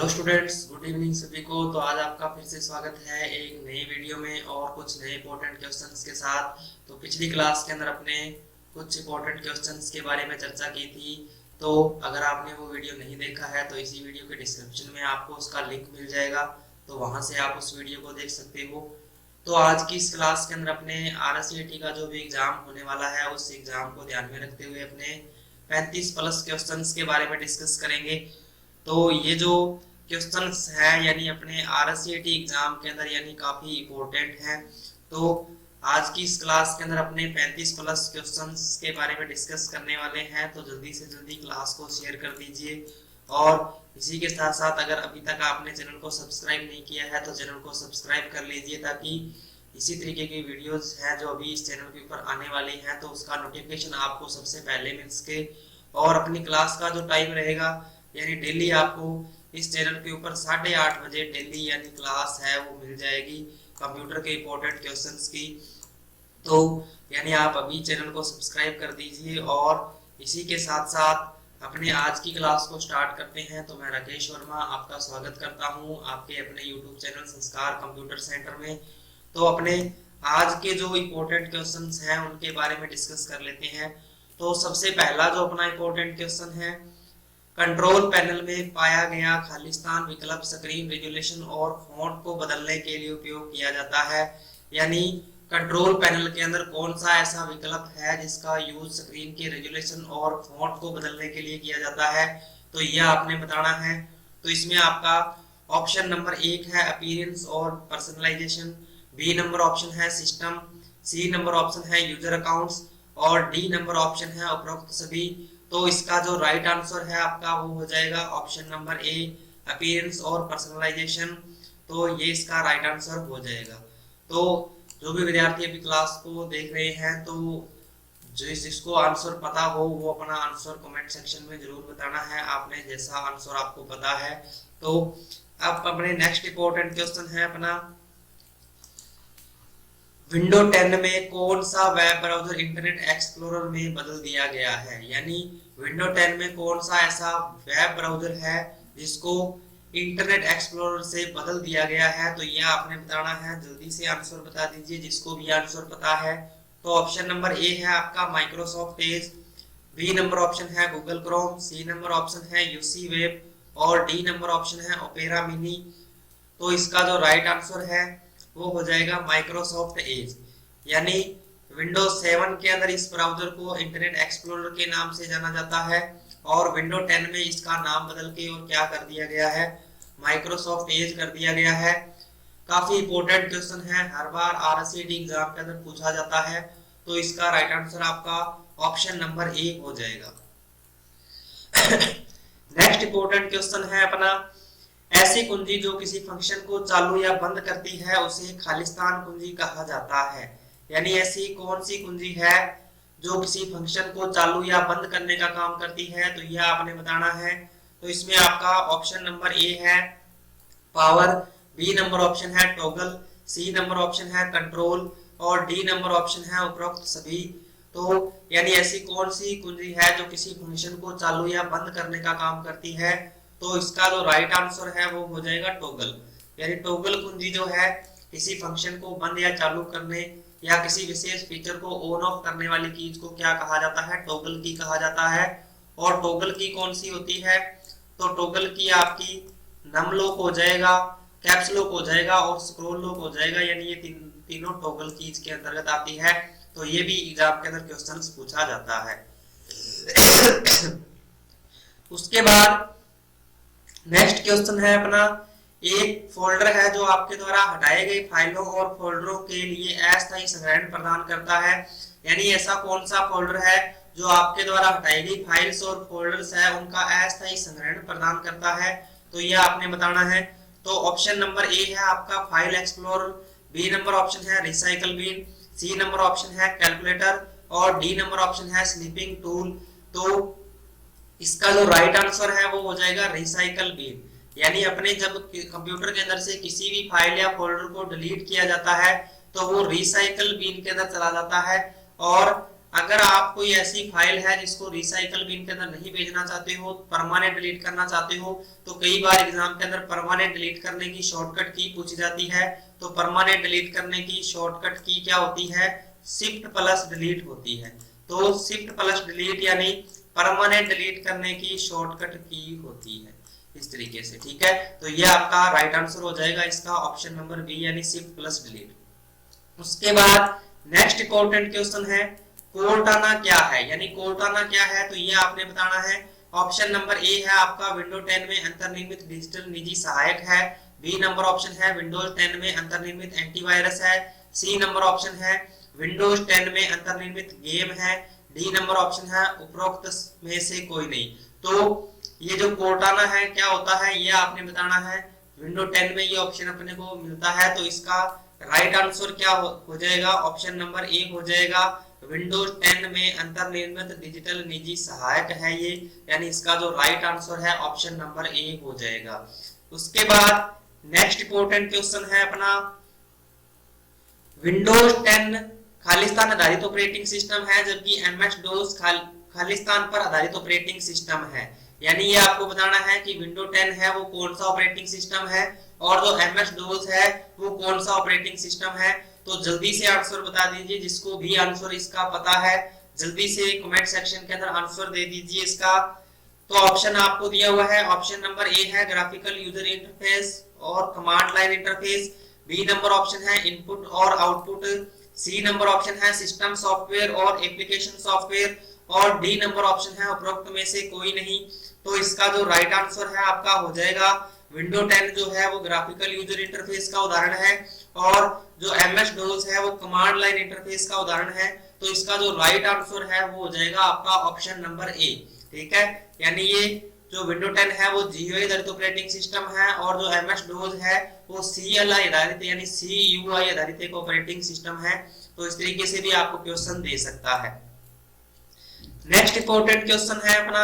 Hello students, good evening सभी को। तो आज आपका फिर से स्वागत है एक नई वीडियो में और कुछ नए इंपॉर्टेंट क्वेश्चंस के साथ। तो पिछली क्लास के अंदर अपने कुछ इंपॉर्टेंट क्वेश्चंस के बारे में चर्चा की थी। तो अगर आपने वो वीडियो नहीं देखा है तो इसी वीडियो के डिस्क्रिप्शन में आपको उसका लिंक मिल जाएगा, तो वहां से आप उस वीडियो को देख सकते हो। तो आज की इस क्लास के अंदर अपने RSCT का जो भी एग्जाम होने वाला है उस एग्जाम को ध्यान में रखते हुए अपने 35 प्लस क्वेश्चंस के बारे में डिस्कस करेंगे। तो ये जो क्वेश्चंस हैं यानी अपने RSCT एग्जाम के अंदर यानी काफी इम्पोर्टेंट हैं। तो आज की इस क्लास के अंदर अपने 35 प्लस क्वेश्चंस के बारे में डिस्कस करने वाले हैं, तो जल्दी से जल्दी क्लास को शेयर कर दीजिए। और इसी के साथ साथ अगर अभी तक आपने चैनल को सब्सक्राइब नहीं किया है तो चैनल को सब्सक्राइब कर लीजिए, ताकि इसी तरीके की वीडियोस हैं जो अभी इस चैनल के ऊपर आने वाली हैं तो उसका नोटिफिकेशन आपको सबसे पहले मिल सके। और अपनी क्लास का जो टाइम रहेगा यानी डेली आपको इस चैनल के ऊपर 8:30 बजे डेली यानी क्लास है वो मिल जाएगी कंप्यूटर के इंपॉर्टेंट क्वेश्चंस की। तो यानी आप अभी चैनल को सब्सक्राइब कर दीजिए। और इसी के साथ साथ अपने आज की क्लास को स्टार्ट करते हैं। तो मैं राकेश वर्मा आपका स्वागत करता हूं आपके अपने यूट्यूब चैनल संस्कार कंप्यूटर सेंटर में। तो अपने आज के जो इम्पोर्टेंट क्वेश्चंस हैं उनके बारे में डिस्कस कर लेते हैं। तो सबसे पहला जो अपना इम्पोर्टेंट क्वेश्चन है, कंट्रोल पैनल में पाया गया खालिस्तान विकल्प स्क्रीन रेजोल्यूशन और फॉन्ट को बदलने के लिए उपयोग किया जाता है। यानी कंट्रोल पैनल के अंदर कौन सा ऐसा विकल्प है जिसका यूज स्क्रीन के रेजोल्यूशन और फॉन्ट को बदलने के लिए किया जाता है, तो यह आपने बताना है। तो इसमें आपका ऑप्शन नंबर 1 है अपीयरेंस और पर्सनलाइजेशन, बी नंबर ऑप्शन है सिस्टम, सी नंबर ऑप्शन है यूजर अकाउंट्स और डी नंबर ऑप्शन है उपरोक्त सभी। तो इसका जो राइट आंसर है आपका वो हो जाएगा ऑप्शन नंबर ए अपीयरेंस और पर्सनलाइजेशन। तो ये इसका राइट आंसर हो जाएगा। तो जो भी विद्यार्थी अभी क्लास को देख रहे हैं तो जिसको आंसर पता हो वो अपना आंसर कमेंट सेक्शन में जरूर बताना है, आपने जैसा आंसर आपको पता है। तो अब अपने नेक्स्ट इंपॉर्टेंट क्वेश्चन है अपना, विंडो 10 में कौन सा वेब ब्राउजर इंटरनेट एक्सप्लोरर में बदल दिया गया है। यानी विंडो 10 में कौन सा ऐसा वेब ब्राउजर है जिसको इंटरनेट एक्सप्लोरर से बदल दिया गया है, तो यह आपने बताना है। जल्दी से आंसर बता दीजिए जिसको भी आंसर पता है। तो ऑप्शन नंबर ए है आपका Microsoft Edge, B number option है Google Chrome, C number option है यूसी वेब और डी नंबर ऑप्शन है ओपेरा मिनी। तो इसका जो राइट आंसर है वो हो जाएगा माइक्रोसॉफ्ट एज। यानी विंडोज 7 के अंदर इस ब्राउजर को इंटरनेट एक्सप्लोरर के नाम से जाना जाता है और विंडो 10 में इसका नाम बदल के और क्या कर दिया गया है, माइक्रोसॉफ्ट एज कर दिया गया है। काफी इंपॉर्टेंट क्वेश्चन है, हर बार RSCT एग्जाम के अंदर पूछा जाता है। तो इसका राइट आंसर आपका ऑप्शन नंबर ए हो जाएगा। नेक्स्ट इंपॉर्टेंट क्वेश्चन है अपना, ऐसी कुंजी जो किसी फंक्शन को चालू या बंद करती है उसे खालिस्तान कुंजी कहा जाता है। यानी ऐसी कौन सी कुंजी है जो किसी फंक्शन को चालू या बंद करने का काम करती है, तो यह आपने बताना है। तो इसमें आपका ऑप्शन नंबर ए है पावर, बी नंबर ऑप्शन है टॉगल, सी नंबर ऑप्शन है कंट्रोल और डी नंबर ऑप्शन है उपरोक्त सभी। तो यानी ऐसी कौन सी कुंजी है जो किसी फंक्शन को चालू या बंद करने का काम करती है, तो इसका जो राइट आंसर है वो हो जाएगा टॉगल। यानी टॉगल कुंजी जो है किसी फंक्शन को बंद या चालू करने या किसी विशेष फीचर को ऑन ऑफ करने वाली चीज को क्या कहा जाता है, टॉगल की कहा जाता है। और टॉगल की कौन सी होती है, तो टॉगल की आपकी नम लॉक हो जाएगा, कैप्स लॉक हो जाएगा और स्क्रॉल लॉक हो जाएगा। यानी ये तीनों टॉगल कीज के अंतर्गत आती है। तो ये भी एग्जाम के अंदर क्वेश्चंस पूछा जाता है। उसके बाद नेक्स्ट क्वेश्चन है अपना, एक फोल्डर है जो आपके द्वारा हटाए गए फाइलों और फोल्डरों के लिए अस्थायी संग्रहण प्रदान करता है। यानी ऐसा कौन सा फोल्डर है जो आपके द्वारा हटाई गई फाइल्स और फोल्डर्स है उनका अस्थायी संग्रहण प्रदान करता है, तो यह आपने बताना है। तो ऑप्शन नंबर ए है आपका file explorer, B number option है recycle bin, C number option है कैलकुलेटर और डी नंबर ऑप्शन है स्लीपिंग टूल। तो इसका जो राइट आंसर है वो हो जाएगा रिसाइकल बिन। यानी अपने जब कंप्यूटर के अंदर से किसी भी फाइल या फोल्डर को डिलीट किया जाता है तो वो रिसाइकल बिन के अंदर चला जाता है। और अगर आप कोई ऐसी फाइल है जिसको रिसाइकल बिन के अंदर नहीं भेजना चाहते हो, परमानेंट डिलीट करना चाहते हो, तो कई बार एग्जाम के अंदर परमानेंट डिलीट करने की शॉर्टकट की पूछी जाती है। तो परमानेंट डिलीट करने की शॉर्टकट की क्या होती है? शिफ्ट प्लस डिलीट होती है। तो शिफ्ट प्लस डिलीट यानी परमानेंट डिलीट करने की शॉर्टकट की होती है इस तरीके से, ठीक है। तो ये आपका राइट आंसर हो जाएगा इसका ऑप्शन नंबर बी यानी शिफ्ट प्लस डिलीट। उसके बाद नेक्स्ट इंपॉर्टेंट क्वेश्चन है कोर्टाना क्या है, यानी कोर्टाना क्या है, तो ये आपने बताना है। ऑप्शन नंबर ए है आपका विंडोज 10 में अंतर्निर्मित डिजिटल निजी सहायक है। बी नंबर ऑप्शन है विंडोज 10 में अंतर्निर्मित एंटीवायरस है। सी नंबर ऑप्शन है विंडोज 10 में अंतर्निर्मित गेम है। डी नंबर ऑप्शन है उपरोक्त में से कोई नहीं। तो ये जो कोर्टाना है क्या होता है ये आपने बताना है। विंडोज 10 में ये ऑप्शन अपने को मिलता है, तो इसका राइट आंसर क्या हो जाएगा? ऑप्शन नंबर ए हो जाएगा। विंडोज 10 में अंतर्निर्मित डिजिटल निजी सहायक है ये, यानी इसका जो राइट आंसर है ऑप्शन नंबर ए हो जाएगा। उसके बाद नेक्स्ट इंपॉर्टेंट क्वेश्चन है अपना विंडोज 10 खालिस्तान आधारित ऑपरेटिंग सिस्टम है, जबकि एमएस डोस खालिस्तान पर आधारित ऑपरेटिंग सिस्टम है। यानी ये आपको बताना है कि विंडोज 10 है वो कौन सा ऑपरेटिंग सिस्टम है और जो एमएस डोस है वो कौन सा ऑपरेटिंग सिस्टम है। तो जल्दी से आंसर बता दीजिए, जिसको भी आंसर इसका पता है जल्दी से कमेंट सेक्शन के अंदर आंसर दे दीजिए इसका। तो ऑप्शन आपको दिया हुआ है, ऑप्शन नंबर ए है ग्राफिकल यूजर इंटरफेस और command line interface. B number option है इनपुट और आउटपुट। सी नंबर ऑप्शन है सिस्टम सॉफ्टवेयर और एप्लीकेशन सॉफ्टवेयर और डी नंबर ऑप्शन है उपरोक्त में से कोई नहीं। तो इसका जो राइट आंसर है आपका हो जाएगा विंडोज 10 जो है वो ग्राफिकल यूजर इंटरफेस का उदाहरण है और जो एमएस डोस है वो कमांड लाइन इंटरफेस का उदाहरण है। तो इसका जो राइट आंसर है वो हो जाएगा आपका ऑप्शन नंबर ए, ठीक है। यानी ये जो विंडोज 10 है वो जीयूआई आधारित ऑपरेटिंग सिस्टम है और जो एमएस डोस है वो सीएलआई आधारित यानी सीयूआई आधारित एक ऑपरेटिंग सिस्टम है। तो इस तरीके से भी आपको क्वेश्चन दे सकता है। नेक्स्ट इंपॉर्टेंट क्वेश्चन है अपना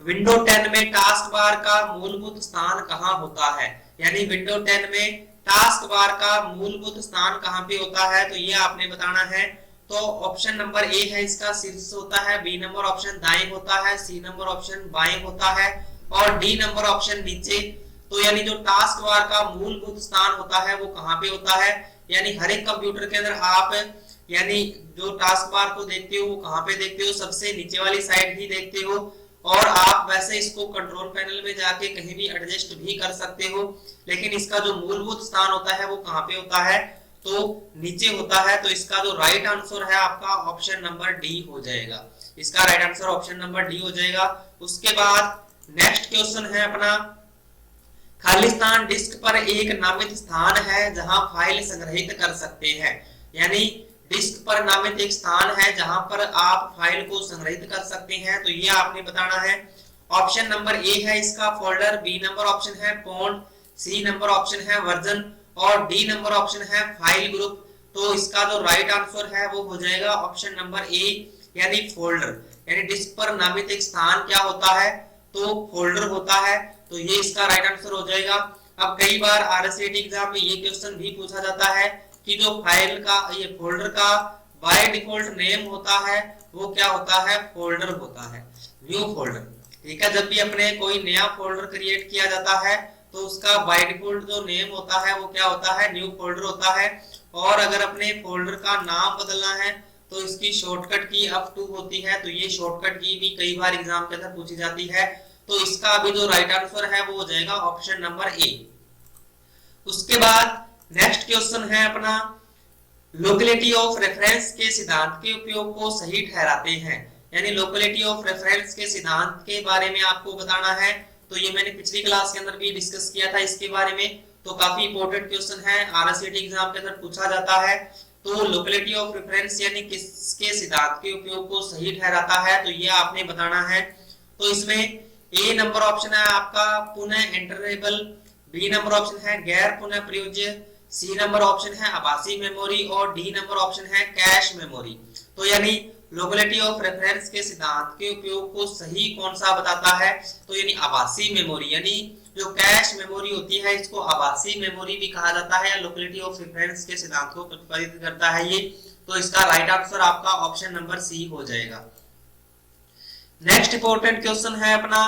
विंडोज 10 में टास्क बार का मूलभूत स्थान कहां होता है, यानी विंडोज 10 में टास्क बार का मूलभूत स्थान कहां पे होता है, तो ये आपने बताना है। तो ऑप्शन नंबर ए है इसका शीर्ष होता है, बी नंबर ऑप्शन दाएं होता है, सी नंबर ऑप्शन बाएं होता है और डी नंबर ऑप्शन नीचे। तो यानी जो टास्क बार का मूलभूत स्थान होता है वो कहां पे होता है, यानी हर एक कंप्यूटर के अंदर आप यानी जो टास्क बार को देखते हो वो कहां पे देखते हो, सबसे नीचे वाली साइड ही देखते हो और आप वैसे इसको कंट्रोल पैनल में जाके कहीं भी एडजस्ट भी कर सकते हो, लेकिन इसका जो मूलभूत स्थान होता है वो कहां पे होता है, तो नीचे होता है। तो इसका जो राइट आंसर है आपका ऑप्शन नंबर डी हो जाएगा। इसका right answer option number D हो जाएगा। उसके बाद नेक्स्ट क्वेश्चन है अपना खालिस्तान डिस्क पर एक नामित स्थान है जहां फाइल संग्रहित कर सकते हैं, यानी डिस्क पर नामित एक स्थान है जहां पर आप फाइल को संग्रहित कर सकते हैं। तो ये आपने बताना है। ऑप्शन नंबर ए है इसका फोल्डर, बी नंबर ऑप्शन है फॉन्ट, सी नंबर ऑप्शन है वर्जन और डी नंबर ऑप्शन है फाइल ग्रुप। तो इसका जो राइट आंसर है वो हो जाएगा ऑप्शन नंबर ए यानी फोल्डर। यानी डिस्क पर नामित एक स्थान क्या होता है, तो फोल्डर होता है। तो ये इसका राइट आंसर हो जाएगा। अब कई बार आरएसएटी एग्जाम में ये क्वेश्चन भी पूछा जाता है कि जो फाइल का ये फोल्डर का बाय डिफॉल्ट नेम होता है वो क्या होता है, फोल्डर होता है, न्यू फोल्डर, ठीक है। जब भी अपने कोई नया फोल्डर क्रिएट किया जाता है तो उसका बाय डिफॉल्ट जो नेम होता है वो क्या होता है, न्यू फोल्डर होता है। और अगर अपने फोल्डर का नाम बदलना है तो इसकी शॉर्टकट की F2 होती है। तो ये शॉर्टकट की भी कई बार एग्जाम के अंदर पूछी जाती है। तो इसका अभी जो राइट आंसर है वो हो जाएगा ऑप्शन नंबर ए। उसके बाद नेक्स्ट क्वेश्चन है अपना लोकेलिटी ऑफ रेफरेंस के सिद्धांत के उपयोग को सही ठहराते हैं, यानी लोकेलिटी ऑफ रेफरेंस के सिद्धांत के बारे में आपको बताना है। तो ये मैंने पिछली क्लास के अंदर भी डिस्कस किया था इसके बारे में। तो काफी इंपॉर्टेंट क्वेश्चन है, आरएसएटी एग्जाम के अंदर पूछा जाता है। तो लोकेलिटी ऑफ रेफरेंस यानी किसके सिद्धांत के उपयोग को सही ठहराता है, तो ये आपने बताना है। तो इसमें ए नंबर ऑप्शन है आपका पुनः एंटरेबल, बी नंबर ऑप्शन है गैर पुनः प्रयोज्य, सी नंबर ऑप्शन है आभासी मेमोरी और डी नंबर ऑप्शन है कैश मेमोरी। तो यानी लोकेलिटी ऑफ रेफरेंस के सिद्धांत के उपयोग को सही कौन सा बताता है, तो यानी आभासी मेमोरी, यानी जो कैश मेमोरी होती है इसको आभासी मेमोरी भी कहा जाता है या लोकेलिटी ऑफ रेफरेंस के सिद्धांत को प्रतिपादित करता है ये। तो इसका राइट आंसर आपका ऑप्शन नंबर सी हो जाएगा। नेक्स्ट इंपॉर्टेंट क्वेश्चन है अपना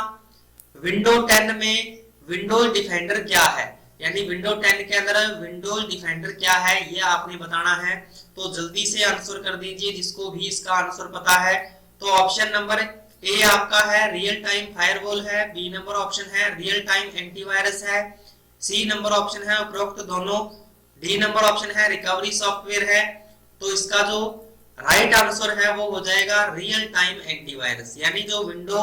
विंडो 10 में विंडोज डिफेंडर क्या है, यानी विंडो 10 के अंदर विंडोज डिफेंडर क्या है ये आपने बताना है। तो जल्दी से आंसर कर दीजिए जिसको भी इसका आंसर पता है। तो ऑप्शन नंबर ए आपका है रियल टाइम फायरवॉल है, बी नंबर ऑप्शन है रियल टाइम एंटीवायरस है, सी नंबर ऑप्शन है उपरोक्त दोनों, डी नंबर ऑप्शन है रिकवरी सॉफ्टवेयर है। तो इसका जो राइट आंसर है वो हो जाएगा रियल टाइम एंटीवायरस, यानी जो विंडो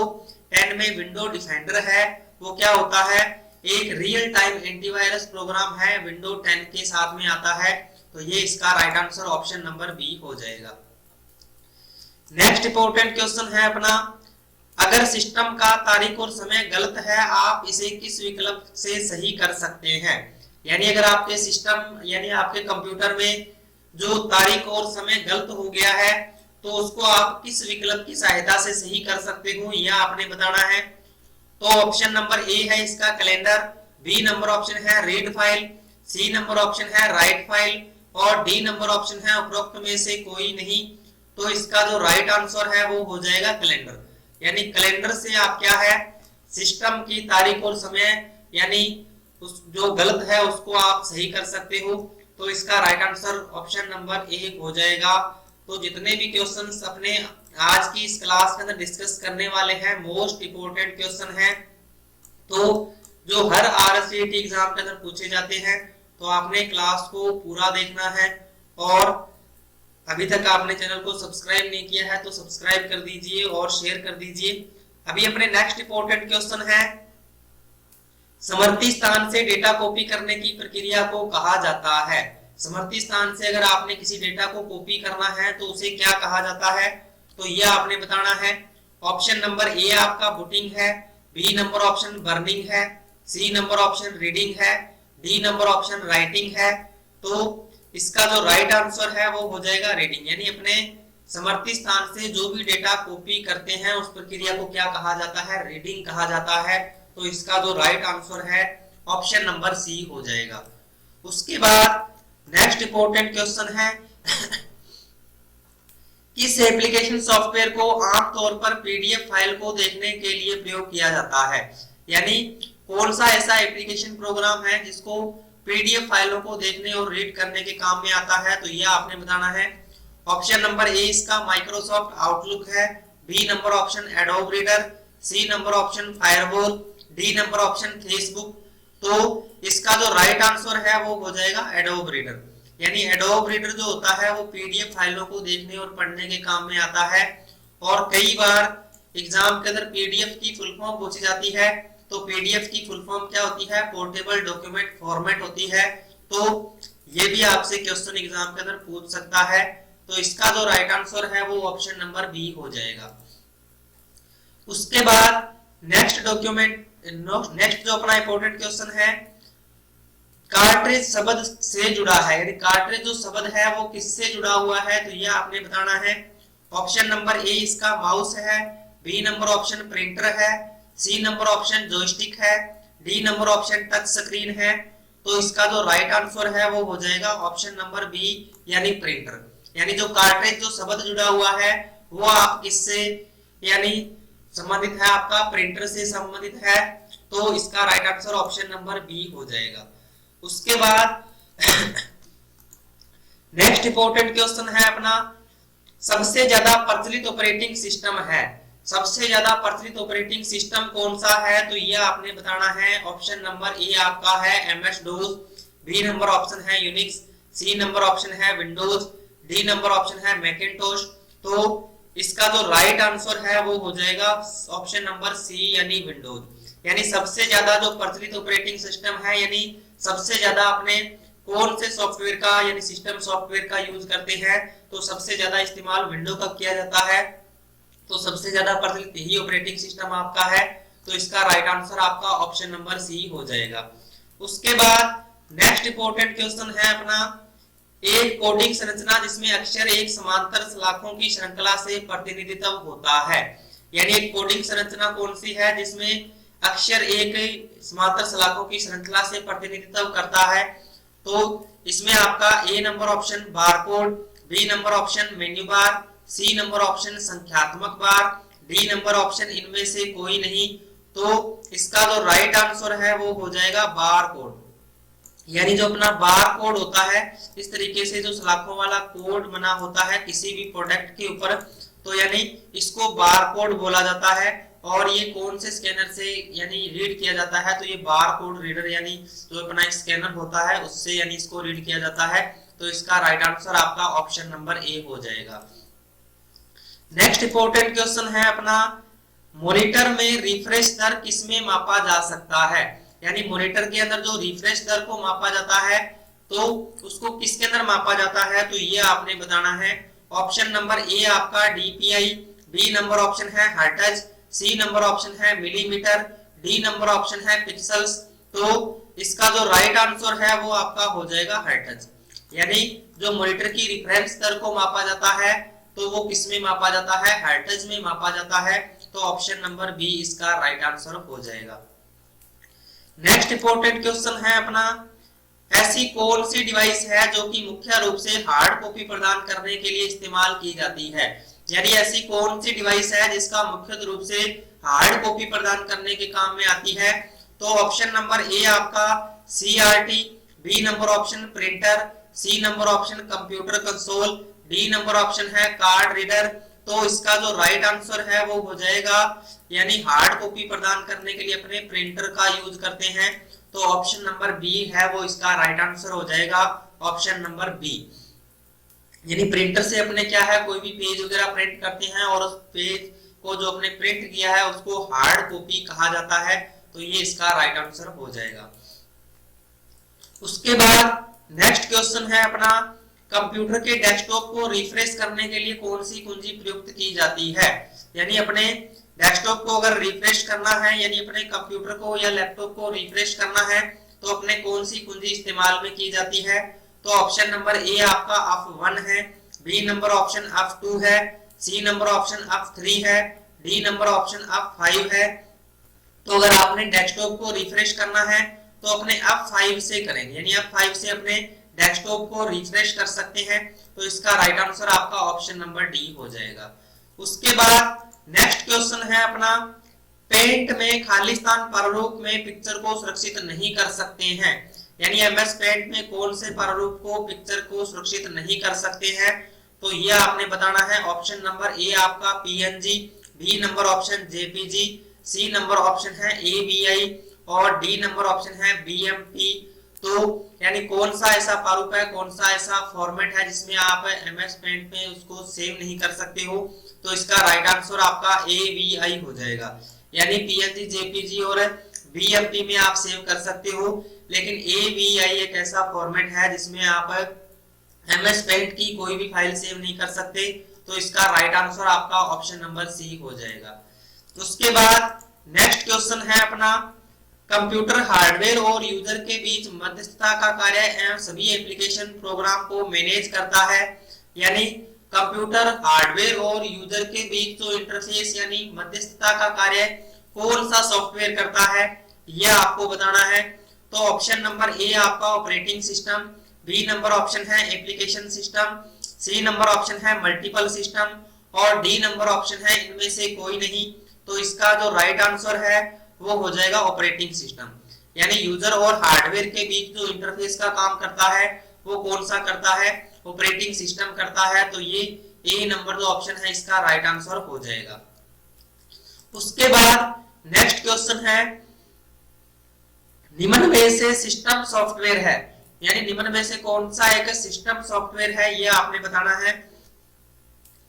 10 में विंडो डिफेंडर है वो क्या होता है, एक रियल टाइम एंटीवायरस प्रोग्राम है, विंडो 10 के साथ में आता है। तो ये इसका right answer option number B हो जाएगा। नेक्स्ट इंपॉर्टेंट क्वेश्चन है अपना अगर सिस्टम का तारीख और समय गलत है आप इसे किस विकल्प से सही कर सकते हैं, यानी अगर आपके सिस्टम यानी आपके कंप्यूटर में जो तारीख और समय गलत हो गया है तो उसको आप किस विकल्प की सहायता से सही कर सकते हो यह आपने बताना है। तो ऑप्शन नंबर ए है इसका कैलेंडर, बी नंबर ऑप्शन है read file, C number option है राइट फाइल और डी नंबर ऑप्शन है उपरोक्त में से कोई नहीं। तो इसका जो राइट आंसर है वो हो जाएगा कैलेंडर, यानी कैलेंडर से आप क्या है सिस्टम की तारीख और समय यानी उस जो गलत है उसको आप सही कर सकते हो। तो इसका राइट आंसर ऑप्शन नंबर ए हो जाएगा। तो जितने भी क्वेश्चंस अपने आज की इस क्लास के अंदर डिस्कस करने वाले हैं मोस्ट इंपोर्टेंट क्वेश्चन हैं, तो जो हर आरएससीटी एग्जाम के अंदर पूछे जाते हैं। तो आपने क्लास को पूरा देखना है और अभी तक आपने चैनल को सब्सक्राइब नहीं किया है तो सब्सक्राइब कर दीजिए और शेयर कर दीजिए। अभी अपने नेक्स्ट इंपॉर्टेंट क्वेश्चन है समवर्ती स्थान से डेटा कॉपी करने की प्रक्रिया को कहा जाता है। समवर्ती स्थान से अगर आपने किसी डेटा को कॉपी करना है तो उसे क्या कहा जाता है, तो यह आपने बताना है। ऑप्शन नंबर ए आपका बुटिंग है, बी नंबर ऑप्शन बर्निंग है, सी नंबर ऑप्शन रीडिंग है, डी नंबर ऑप्शन राइटिंग है। तो इसका जो राइट आंसर है वो हो जाएगा रीडिंग, यानी अपने समवर्ती स्थान से जो भी डेटा कॉपी करते हैं उस प्रक्रिया को क्या कहा जाता है, रीडिंग कहा जाता है। तो इसका जो राइट आंसर है ऑप्शन नंबर सी हो जाएगा। उसके बाद नेक्स्ट इंपॉर्टेंट क्वेश्चन है किस एप्लीकेशन सॉफ्टवेयर को आमतौर पर पीडीएफ फाइल को देखने के लिए प्रयोग किया जाता है, यानी कौन सा ऐसा एप्लीकेशन प्रोग्राम है जिसको पीडीएफ फाइलों को देखने और रीड करने के काम में आता है। तो यह आपने बताना है। ऑप्शन नंबर ए इसका माइक्रोसॉफ्ट आउटलुक है, B number option Adobe Reader, C number option firewall, D number option Facebook. तो इसका जो राइट आंसर है वो हो जाएगा एडोब रीडर, यानी एडोब रीडर जो होता है वो पीडीएफ फाइलों को देखने और पढ़ने के काम में आता है। और कई बार एग्जाम के अंदर पीडीएफ की फुल फॉर्म पूछी जाती है, तो पीडीएफ की फुल फॉर्म क्या होती है, पोर्टेबल डॉक्यूमेंट फॉर्मेट होती है। तो ये भी आपसे क्वेश्चन एग्जाम के अंदर पूछ सकता है। तो इसका जो राइट आंसर है वो ऑप्शन नंबर बी हो जाएगा। उसके बाद नेक्स्ट जो अपना इंपॉर्टेंट क्वेश्चन है कार्ट्रिज शब्द से जुड़ा है, यानी कार्ट्रिज जो शब्द है वो किससे जुड़ा हुआ है, तो यह आपने बताना है। ऑप्शन नंबर ए इसका माउस है, बी नंबर ऑप्शन प्रिंटर है, सी नंबर ऑप्शन जॉयस्टिक है, D number option touch screen है। तो इसका जो राइट आंसर है वो हो जाएगा ऑप्शन नंबर बी यानी प्रिंटर, यानी जो कार्ट्रिज जो शब्द जुड़ा हुआ है वो आप किससे यानी संबंधित है, आपका प्रिंटर से संबंधित है। तो इसका right answer option number B हो जाएगा। उसके बाद नेक्स्ट इंपॉर्टेंट क्वेश्चन है अपना सबसे ज्यादा प्रचलित ऑपरेटिंग सिस्टम है, सबसे ज्यादा प्रचलित ऑपरेटिंग सिस्टम कौन सा है, तो यह आपने बताना है। ऑप्शन नंबर ए आपका है एमएस डोस, बी नंबर ऑप्शन है यूनिक्स, सी नंबर ऑप्शन है विंडोज, डी नंबर ऑप्शन है मैकिंटोश। तो इसका जो राइट आंसर है वो हो जाएगा ऑप्शन नंबर सी यानी विंडोज, यानी सबसे ज्यादा जो प्रचलित ऑपरेटिंग सिस्टम है यानी सबसे ज्यादा अपने कौन से सॉफ्टवेयर का यानी सिस्टम सॉफ्टवेयर का यूज करते हैं, तो सबसे ज्यादा इस्तेमाल विंडो का किया जाता है। तो सबसे ज्यादा प्रचलित यही ऑपरेटिंग सिस्टम आपका है। तो इसका राइट आंसर आपका ऑप्शन नंबर सी हो जाएगा। उसके बाद नेक्स्ट इंपॉर्टेंट क्वेश्चन है अपना एक कोडिंग संरचना जिसमें अक्षर एक समांतर सलाखों की श्रृंखला से प्रतिनिधित्व होता है, यानी एक कोडिंग संरचना कौन सी है जिसमें अक्षर एक समांतर सलाखों की श्रृंखला से प्रतिनिधित्व करता है। तो इसमें आपका A number option barcode, B number option menu bar, C number option संख्यात्मक बार, डी नंबर ऑप्शन इनमें से कोई नहीं। तो इसका जो राइट आंसर है वो हो जाएगा बार कोड। यानी जो अपना बार कोड होता है, इस तरीके से जो सलाखों वाला कोड बना होता है किसी भी प्रोडक्ट के ऊपर, तो यानी इसको बार कोड बोला जाता है। और ये कौन से स्कैनर से यानी रीड किया जाता है, तो ये बार कोड रीडर यानी जो अपना स्कैनर होता है उससे यानी इसको रीड किया जाता है। तो इसका राइट आंसर आपका ऑप्शन नंबर ए हो जाएगा। नेक्स्ट इंपॉर्टेंट क्वेश्चन है अपना, मॉनिटर में रिफ्रेश दर किसमें मापा जा सकता है। यानी मॉनिटर के अंदर जो रिफ्रेश दर को मापा जाता है तो उसको किसके अंदर मापा जाता है, तो ये आपने बताना है। ऑप्शन नंबर ए आपका डीपीआई, बी नंबर ऑप्शन है हर्ट्ज, सी नंबर ऑप्शन है मिलीमीटर, डी नंबर ऑप्शन है पिक्सल्स। तो इसका जो राइट आंसर है वो आपका हो जाएगा हर्ट्ज। यानी जो मॉनिटर की रिफरेंस दर को मापा जाता है तो वो किसमें मापा जाता है, हर्ट्ज में मापा जाता है। तो ऑप्शन नंबर बी इसका राइट आंसर हो जाएगा। नेक्स्ट इंपॉर्टेंट क्वेश्चन है अपना, ऐसी कौन सी डिवाइस है जो कि मुख्य रूप से हार्ड कॉपी प्रदान करने के लिए इस्तेमाल की जाती है। यानी ऐसी कौन सी डिवाइस है जिसका मुख्य रूप से हार्ड कॉपी प्रदान करने के काम में आती है। तो ऑप्शन नंबर ए आपका CRT, B number option printer, C number option computer console, D number option है कार्ड रीडर। तो इसका जो राइट आंसर है वो हो जाएगा, यानी हार्ड कॉपी प्रदान करने के लिए अपने प्रिंटर का यूज करते हैं। तो ऑप्शन नंबर बी है वो इसका राइट आंसर हो जाएगा, ऑप्शन नंबर बी। यानी प्रिंटर से अपने क्या है, कोई भी पेज वगैरह प्रिंट करते हैं और उस पेज को जो अपने प्रिंट किया है उसको हार्ड कॉपी कहा जाता है। तो ये इसका राइट आंसर हो जाएगा। उसके बाद नेक्स्ट क्वेश्चन है अपना, कंप्यूटर के डेस्कटॉप को रिफ्रेश करने के लिए कौन सी कुंजी प्रयुक्त की जाती है। यानी अपने डेस्कटॉप को अगर रिफ्रेश करना है, यानी अपने कंप्यूटर को या लैपटॉप को रिफ्रेश करना है, तो अपने कौन सी कुंजी इस्तेमाल में की जाती है। तो ऑप्शन नंबर ए आपका F1 है, बी नंबर ऑप्शन F2 है, सी नंबर ऑप्शन F3 है, डी नंबर ऑप्शन F5 है। तो अगर आपने डेस्कटॉप को रिफ्रेश करना है तो अपने F5 से करेंगे, यानी F5 से अपने डेस्कटॉप को रिफ्रेश कर सकते हैं। तो इसका राइट आंसर आपका ऑप्शन नंबर डी हो जाएगा। उसके बाद नेक्स्ट क्वेश्चन है अपना, पेंट में खाली स्थान प्रारूप में पिक्चर को सुरक्षित नहीं कर सकते हैं। यानी एमएस पेंट में कौन से प्रारूप को पिक्चर को सुरक्षित नहीं कर सकते हैं। तो ये आपने बताना है। ऑप्शन नंबर ए आपका PNG, B number option JPG, C number option है एवीआई और डी नंबर ऑप्शन है बीएमपी। तो यानी कौन सा ऐसा प्रारूप है, कौन सा ऐसा फॉर्मेट है जिसमें आप एमएस पेंट में उसको सेव नहीं कर सकते हो। तो इसका राइट आंसर आपका एवीआई हो जाएगा। यानी पीएनजी, जेपीजी और बीएमपी में आप सेव कर सकते हो, लेकिन एवीआई एक ऐसा फॉर्मेट है जिसमें आप एमएस पेंट की कोई भी फाइल सेव नहीं कर सकते। तो इसका राइट आंसर आपका ऑप्शन नंबर सी हो जाएगा। उसके बाद नेक्स्ट क्वेश्चन है अपना, कंप्यूटर हार्डवेयर और यूजर के बीच मध्यस्थता का कार्य एवं सभी एप्लीकेशन प्रोग्राम को मैनेज करता है। यानी कंप्यूटर हार्डवेयर और यूजर के बीच जो इंटरफेस यानी मध्यस्थता का कार्य कौन सा सॉफ्टवेयर करता है, यह आपको बताना है। तो ऑप्शन नंबर ए आपका operating system, B number option है application system, C number option है मल्टीपल सिस्टम और डी नंबर ऑप्शन है इनमें से कोई नहीं। तो इसका जो राइट आंसर है वो हो जाएगा ऑपरेटिंग सिस्टम। यानी यूजर और हार्डवेयर के बीच जो इंटरफेस का काम करता है वो कौन सा करता है, ऑपरेटिंग सिस्टम करता है। तो ये ए नंबर जो ऑप्शन है इसका राइट आंसर हो जाएगा। उसके बाद नेक्स्ट क्वेश्चन है, निम्न में से सिस्टम सॉफ्टवेयर है। यानी निम्न में से कौन सा एक सिस्टम सॉफ्टवेयर है, ये आपने बताना है।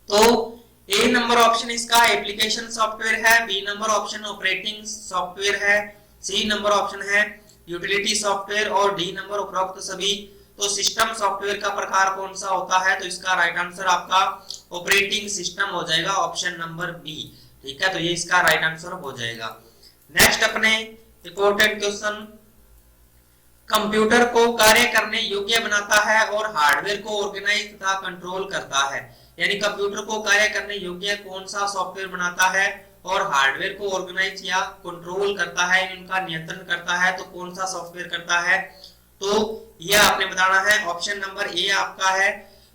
तो ए नंबर ऑप्शन इसका एप्लीकेशन सॉफ्टवेयर है, B number option operating software है, सी नंबर ऑप्शन है यूटिलिटी सॉफ्टवेयर और डी नंबर उपरोक्त सभी। तो सिस्टम सॉफ्टवेयर का प्रकार कौन सा होता है, तो इसका राइट आंसर आपका ऑपरेटिंग सिस्टम हो जाएगा, ऑप्शन नंबर बी। ठीक है, तो ये इसका राइट आंसर हो जाएगा। नेक्स्ट अपने इंपॉर्टेंट क्वेश्चन, कंप्यूटर को कार्य करने योग्य बनाता है और हार्डवेयर को ऑर्गेनाइज तथा कंट्रोल करता है। यानी कंप्यूटर को कार्य करने योग्य कौन सा सॉफ्टवेयर बनाता है और हार्डवेयर को ऑर्गेनाइज या कंट्रोल करता है, इनका नियंत्रण करता है, तो कौन सा सॉफ्टवेयर करता है। तो यह आपने बताना है। ऑप्शन नंबर ए आपका है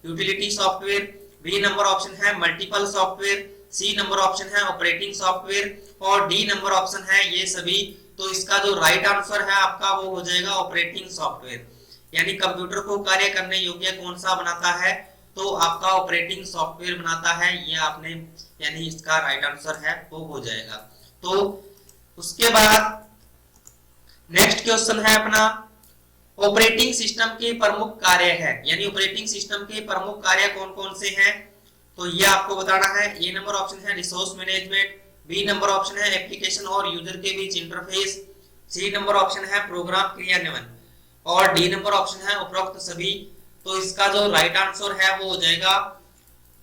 utility software, B number option है multiple software, C number option है ऑपरेटिंग सॉफ्टवेयर और डी नंबर ऑप्शन है ये सभी। तो इसका जो राइट आंसर है आपका वो हो जाएगा ऑपरेटिंग सॉफ्टवेयर। यानी कंप्यूटर को कार्य करने योग्य कौन सा बनाता है, तो आपका ऑपरेटिंग सॉफ्टवेयर बनाता है, ये आपने यानी इसका राइट आंसर है वो हो जाएगा। तो उसके बाद नेक्स्ट क्वेश्चन है अपना ऑपरेटिंग सिस्टम के प्रमुख कार्य है, यानी ऑपरेटिंग सिस्टम के प्रमुख कार्य कौन कौन से हैं, तो ये आपको बताना है। ए नंबर ऑप्शन है resource management, B number option है एप्लीकेशन और यूजर के बीच इंटरफेस, सी नंबर ऑप्शन है प्रोग्राम क्रियान्वयन और डी नंबर ऑप्शन है उपरोक्त सभी। तो इसका जो राइट आंसर है वो हो जाएगा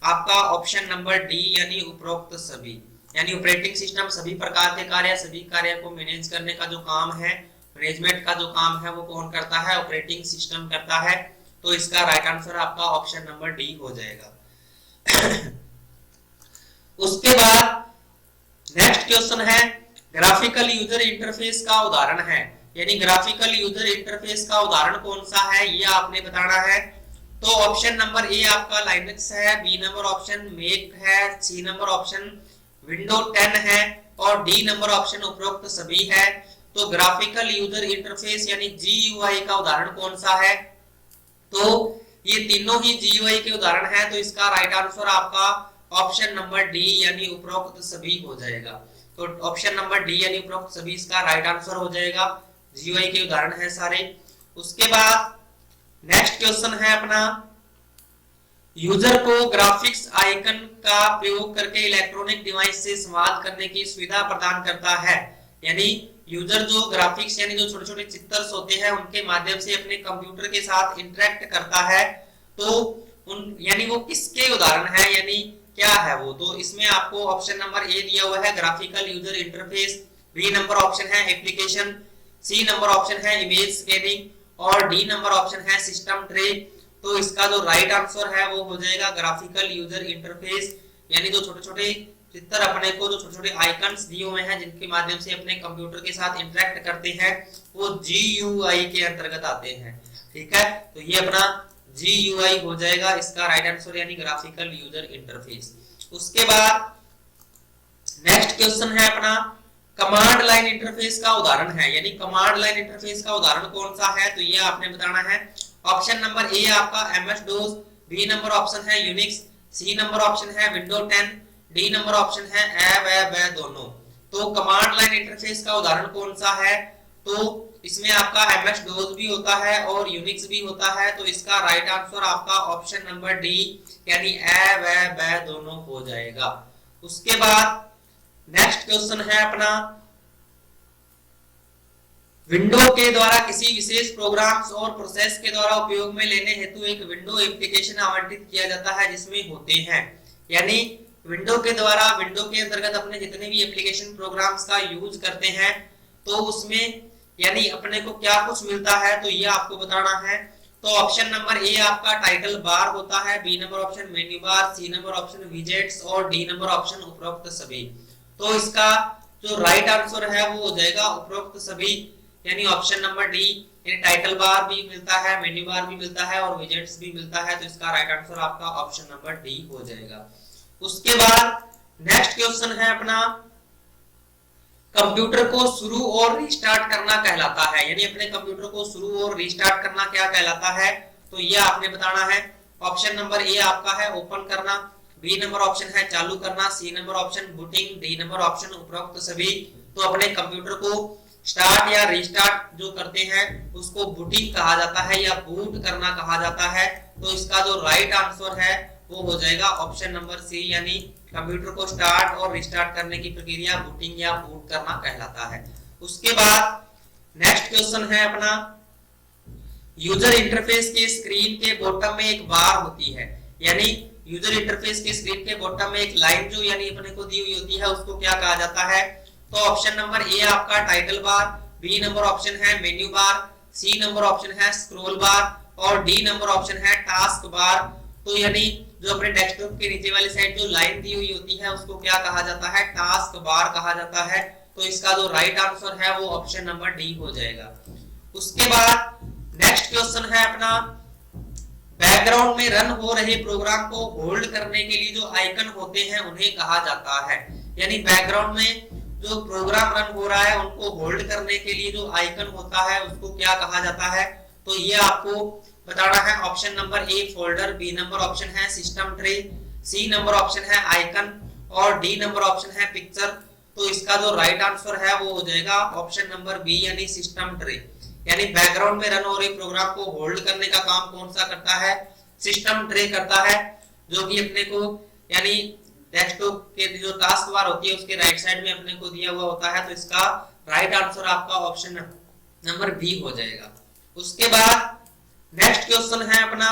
आपका ऑप्शन नंबर डी यानी उपरोक्त सभी। यानी ऑपरेटिंग सिस्टम सभी प्रकार के कार्य, सभी कार्य को मैनेज करने का जो काम है, मैनेजमेंट का जो काम है वो कौन करता है, ऑपरेटिंग सिस्टम करता है। तो इसका राइट आंसर आपका ऑप्शन नंबर डी हो जाएगा। उसके बाद नेक्स्ट क्वेश्चन है ग्राफिकल यूजर इंटरफेस का उदाहरण है, यानी ग्राफिकल यूजर इंटरफेस का उदाहरण कौन सा है ये आपने बताना है। तो ऑप्शन नंबर ए आपका लाइनक्स है, बी नंबर ऑप्शन मैक है, सी नंबर ऑप्शन विंडो 10 है और डी नंबर ऑप्शन उपरोक्त सभी है। तो ग्राफिकल यूजर इंटरफेस यानी GUI का उदाहरण कौन सा है, तो ये तीनों ही GUI के उदाहरण है। तो इसका राइट आंसर आपका ऑप्शन नंबर डी यानी उपरोक्त सभी हो जाएगा। तो ऑप्शन नंबर डी यानी उपरोक्त सभी इसका राइट आंसर हो जाएगा, GUI के उदाहरण है सारे। उसके बाद नेक्स्ट क्वेश्चन है अपना यूजर को ग्राफिक्स आइकन का प्रयोग करके इलेक्ट्रॉनिक डिवाइस से संवाद करने की सुविधा प्रदान करता है, यानी यूजर जो ग्राफिक्स यानी जो छोटे छोटे चित्र होते हैं उनके माध्यम से अपने कंप्यूटर के साथ इंटरेक्ट करता है। तो उन यानी वो किसके उदाहरण है, यानी क्या है वो, तो इसमें आपको ऑप्शन नंबर ए दिया हुआ है graphical user interface, B number option है एप्लीकेशन, सी नंबर ऑप्शन है इमेज स्कैनिंग और डी नंबर ऑप्शन है सिस्टम ट्रे। तो इसका जो राइट आंसर है वो हो जाएगा ग्राफिकल यूजर इंटरफेस, यानी जो छोटे छोटे चित्र अपने को जो छोटे छोटे आइकन्स दिए हुए हैं जिनके माध्यम से अपने कंप्यूटर के साथ इंटरेक्ट करते हैं वो GUI के अंतर्गत आते हैं। ठीक है, तो ये अपना GUI हो जाएगा इसका राइट आंसर यानी ग्राफिकल यूजर इंटरफेस। उसके बाद नेक्स्ट क्वेश्चन है अपना कमांड लाइन इंटरफेस का उदाहरण है, यानी कमांड लाइन इंटरफेस का उदाहरण कौन सा है, तो ये आपने बताना है। ऑप्शन नंबर ए आपका MS DOS, B number option है यूनिक्स, सी नंबर ऑप्शन है विंडो 10, डी नंबर ऑप्शन है वे दोनों। तो कमांड लाइन इंटरफेस का उदाहरण कौन सा है, तो इसमें आपका MS DOS भी होता है और यूनिक्स भी होता है। तो इसका राइट आंसर आपका ऑप्शन नंबर डी यानी वे दोनों हो जाएगा। उसके बाद नेक्स्ट क्वेश्चन है अपना विंडो के द्वारा किसी विशेष प्रोग्राम्स और प्रोसेस के द्वारा उपयोग में लेने हेतु एक विंडो एप्लीकेशन आवंटित किया जाता है जिसमें होते हैं, यानी विंडो के द्वारा विंडो के अंतर्गत अपने जितने भी एप्लीकेशन प्रोग्राम्स का यूज करते हैं तो उसमें यानी अपने को क्या कुछ मिलता है, तो ये आपको बताना है। तो ऑप्शन नंबर ए आपका टाइटल बार होता है, B number option menu bar, C number option widgets और डी नंबर ऑप्शन उपरोक्त सभी। तो इसका जो राइट आंसर है वो हो जाएगा उपरोक्त सभी यानी ऑप्शन नंबर डी, यानी टाइटल बार भी मिलता है, मेन्यू बार भी मिलता है और विजेट्स भी मिलता है। तो इसका राइट आंसर आपका ऑप्शन नंबर डी हो जाएगा। उसके बाद नेक्स्ट क्वेश्चन है अपना कंप्यूटर को शुरू और रीस्टार्ट करना कहलाता है, यानी अपने कंप्यूटर को शुरू और रीस्टार्ट करना क्या कहलाता है, तो ये आपने बताना है। ऑप्शन नंबर ए आपका है ओपन करना, बी नंबर ऑप्शन है चालू करना, C number option booting, D number option उपरोक्त सभी। तो अपने कंप्यूटर को स्टार्ट या रीस्टार्ट जो करते हैं उसको बूटिंग कहा जाता है या बूट करना कहा जाता है। तो इसका जो राइट आंसर है वो हो जाएगा ऑप्शन नंबर सी, यानी कंप्यूटर को स्टार्ट और रिस्टार्ट करने की प्रक्रिया बूटिंग या बूट करना कहलाता है। उसके बाद नेक्स्ट क्वेश्चन है अपना यूजर इंटरफेस के स्क्रीन के बॉटम में एक बार होती है, यानी यूजर इंटरफेस के स्क्रीन के बॉटम में एक लाइन जो यानी अपने को दी हुई होती है उसको क्या कहा जाता है। तो ऑप्शन नंबर ए आपका title bar, B number option है menu bar, C number option है स्क्रॉल बार और डी नंबर ऑप्शन है टास्क बार। तो यानी जो अपने डेस्कटॉप के नीचे वाली साइड जो लाइन दी हुई होती है उसको क्या कहा जाता है, टास्क बार कहा जाता है। तो इसका जो राइट आंसर है वो ऑप्शन नंबर डी हो जाएगा। उसके बाद नेक्स्ट क्वेश्चन है अपना बैकग्राउंड में रन हो रहे प्रोग्राम को होल्ड करने के लिए जो आइकन होते हैं उन्हें कहा जाता है। यानी बैकग्राउंड में जो प्रोग्राम रन हो रहा है उनको होल्ड करने के लिए जो आइकन होता है उसको क्या कहा जाता है, तो ये आपको बताना है। Option number A folder, B number option है system tray, C number option है आइकन और डी नंबर ऑप्शन है पिक्चर। तो इसका जो राइट आंसर है वो हो जाएगा ऑप्शन नंबर बी यानी सिस्टम ट्रे। यानी बैकग्राउंड में रन हो रहे प्रोग्राम को होल्ड करने का काम कौन सा करता है, सिस्टम ट्रे करता है, जो कि अपने को यानी डेस्कटॉप के जो टास्क बार होती है उसके राइट साइड में अपने को दिया हुआ होता है। तो इसका राइट आंसर आपका ऑप्शन नंबर बी हो जाएगा। उसके बाद नेक्स्ट क्वेश्चन है अपना,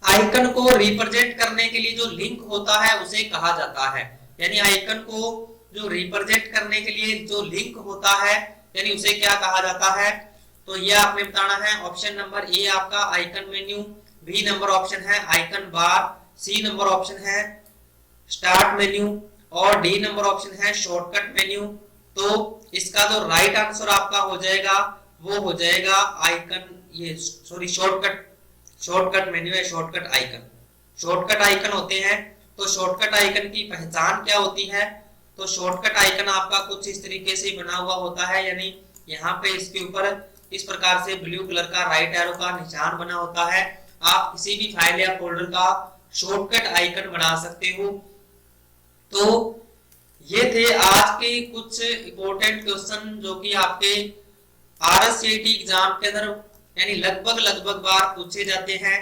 आइकन को रिप्रेजेंट करने के लिए जो लिंक होता है उसे कहा जाता है। यानी आइकन को जो रिप्रेजेंट करने के लिए जो लिंक होता है यानी उसे क्या कहा जाता है, तो ये आपने बताना है। ऑप्शन नंबर ए आपका icon menu, B number option है icon bar, C number option है स्टार्ट मेन्यू और डी नंबर ऑप्शन है शॉर्टकट मेन्यू। तो इसका जो राइट आंसर आपका हो जाएगा वो हो जाएगा आइकन, ये सॉरी शॉर्टकट मेन्यू है, शॉर्टकट आइकन। शॉर्टकट आइकन होते हैं, तो शॉर्टकट आइकन की पहचान क्या होती है, तो शॉर्टकट आइकन आपका कुछ इस तरीके से बना हुआ होता है। यानी यहाँ पे इसके ऊपर इस प्रकार से ब्लू कलर का राइट एरो का निशान बना होता है। आप किसी भी फाइल या फोल्डर का शॉर्टकट आइकन बना सकते हो। तो ये थे आज के कुछ इंपॉर्टेंट क्वेश्चन जो कि आपके आरएससीआईटी एग्जाम के अंदर यानी लगभग बार पूछे जाते हैं।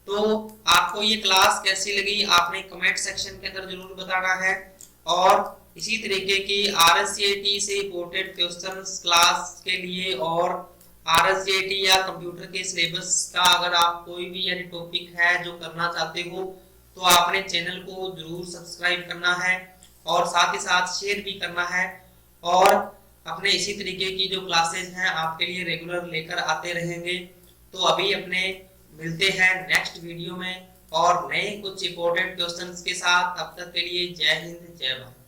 तो आपको ये क्लास कैसी लगी आपने कमेंट सेक्शन के अंदर जरूर बताना है। और इसी तरीके की आरएससीआईटी से इंपॉर्टेंट क्वेश्चंस क्लास के लिए और आरएससीआईटी या कंप्यूटर के सिलेबस का अगर आप कोई भी यानी टॉपिक है जो करना चाहते हो तो आपने चैनल को जरूर सब्सक्राइब करना है और साथ ही साथ शेयर भी करना है। और अपने इसी तरीके की जो क्लासेस हैं आपके लिए रेगुलर लेकर आते रहेंगे। तो अभी अपने मिलते हैं नेक्स्ट वीडियो में और नए कुछ इंपॉर्टेंट क्वेश्चंस के साथ। तब तक के लिए जय हिंद जय भारत।